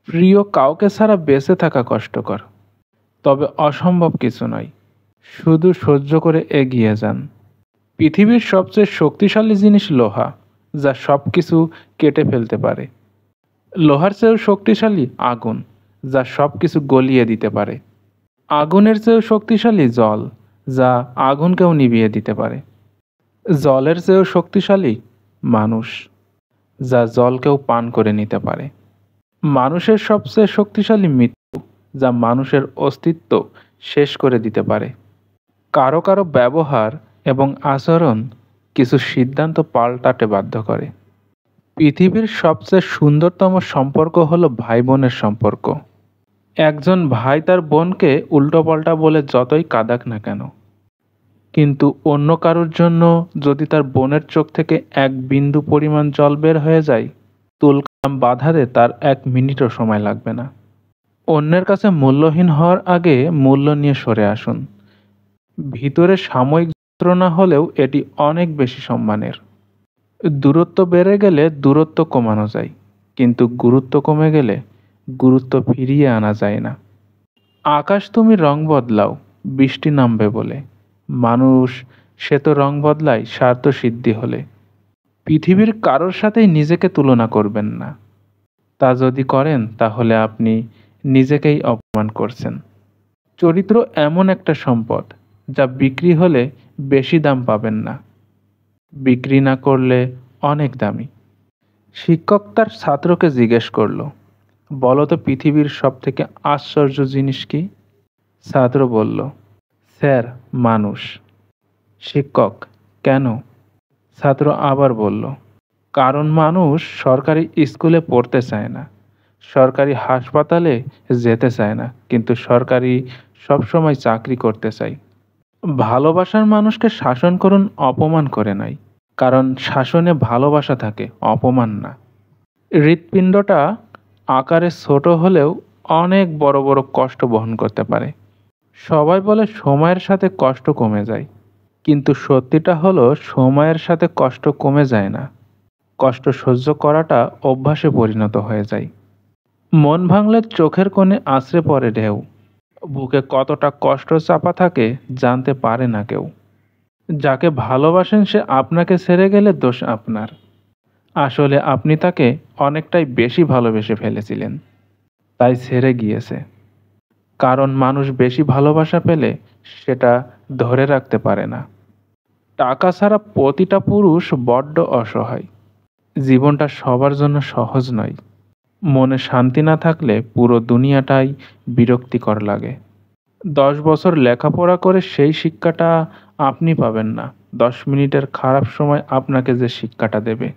প্রিয় কাউকে ছাড়া বেঁচে থাকা কষ্টকর, তবে অসম্ভব কিছু নয়। শুধু সহ্য করে এগিয়ে যান। পৃথিবীর সবচেয়ে শক্তিশালী জিনিস লোহা, যা সব কিছু কেটে ফেলতে পারে। লোহার চেয়েও শক্তিশালী আগুন, যা সব কিছু গলিয়ে দিতে পারে। আগুনের চেয়েও শক্তিশালী জল, যা আগুনকেও নিভিয়ে দিতে পারে। জলের চেয়েও শক্তিশালী মানুষ, যা জলকেও পান করে নিতে পারে। মানুষের সবচেয়ে শক্তিশালী মৃত্যু, যা মানুষের অস্তিত্ব শেষ করে দিতে পারে। কারো কারো ব্যবহার এবং আচরণ কিছু সিদ্ধান্ত পাল্টাতে বাধ্য করে। পৃথিবীর সবচেয়ে সুন্দরতম সম্পর্ক হলো ভাই বোনের সম্পর্ক। একজন ভাই তার বোনকে উল্টোপাল্টা বলে যতই কাঁদাক না কেন, কিন্তু অন্য কারোর জন্য যদি তার বোনের চোখ থেকে এক বিন্দু পরিমাণ জল বের হয়ে যায়, তুলকালাম বাঁধাতে তার 1 মিনিটও সময় লাগবে না। অন্যের কাছে মূল্যহীন হওয়ার আগে মূল্য নিয়ে সরে আসুন। ভিতরে সাময়িক যন্ত্রণা হলেও এটি অনেক বেশি সম্মানের। দূরত্ব বেড়ে গেলে দূরত্ব কমানো যায়, কিন্তু গুরুত্ব কমে গেলে গুরুত্ব ফিরিয়ে আনা যায় না। আকাশ তুমি রং বদলাও বৃষ্টি নামবে বলে, মানুষ সে তো রং বদলায় স্বার্থ সিদ্ধি হলে। পৃথিবীর কারোর সাথেই নিজেকে তুলনা করবেন না। তা যদি করেন তাহলে আপনি নিজেকেই অপমান করছেন। চরিত্র এমন একটা সম্পদ যা বিক্রি হলে বেশি দাম পাবেন না, বিক্রি না করলে অনেক দামি। শিক্ষক তার ছাত্রকে জিজ্ঞেস করলো, বলো তো পৃথিবীর সব থেকে আশ্চর্য জিনিস কি? ছাত্র বলল, স্যার, মানুষ। শিক্ষক, কেন? ছাত্র আবার বলল, কারণ মানুষ সরকারি স্কুলে পড়তে চায় না, সরকারি হাসপাতালে যেতে চায় না, কিন্তু সরকারি সবসময় চাকরি করতে চায়। ভালোবাসার মানুষকে শাসন করুন, অপমান করে নাই, কারণ শাসনে ভালোবাসা থাকে, অপমান না। হৃৎপিণ্ডটা আকারে ছোট হলেও অনেক বড় বড় কষ্ট বহন করতে পারে। সবাই বলে সময়ের সাথে কষ্ট কমে যায়, কিন্তু সত্যিটা হলো সময়ের সাথে কষ্ট কমে যায় না, কষ্ট সহ্য করাটা অভ্যাসে পরিণত হয়ে যায়। মন ভাঙলে চোখের কোণে আছড়ে পড়ে ঢেউ, বুকে কতটা কষ্ট চাপা থাকে জানতে পারে না কেউ। যাকে ভালোবাসেন সে আপনাকে ছেড়ে গেলে দোষ আপনার। আসলে আপনি তাকে অনেকটাই বেশি ভালোবেসে ফেলেছিলেন, তাই ছেড়ে গিয়েছে। কারণ মানুষ বেশি ভালোবাসা পেলে সেটা ধরে রাখতে পারে না। টাকা ছাড়া প্রতিটা পুরুষ বড্ড অসহায়। জীবনটা সবার জন্য সহজ নয়। মনে শান্তি না থাকলে পুরো দুনিয়াটাই বিরক্তিকর লাগে। 10 বছর লেখাপড়া করে সেই শিক্ষাটা আপনি পাবেন না। 10 মিনিটের খারাপ সময় আপনাকে যে শিক্ষাটা দেবে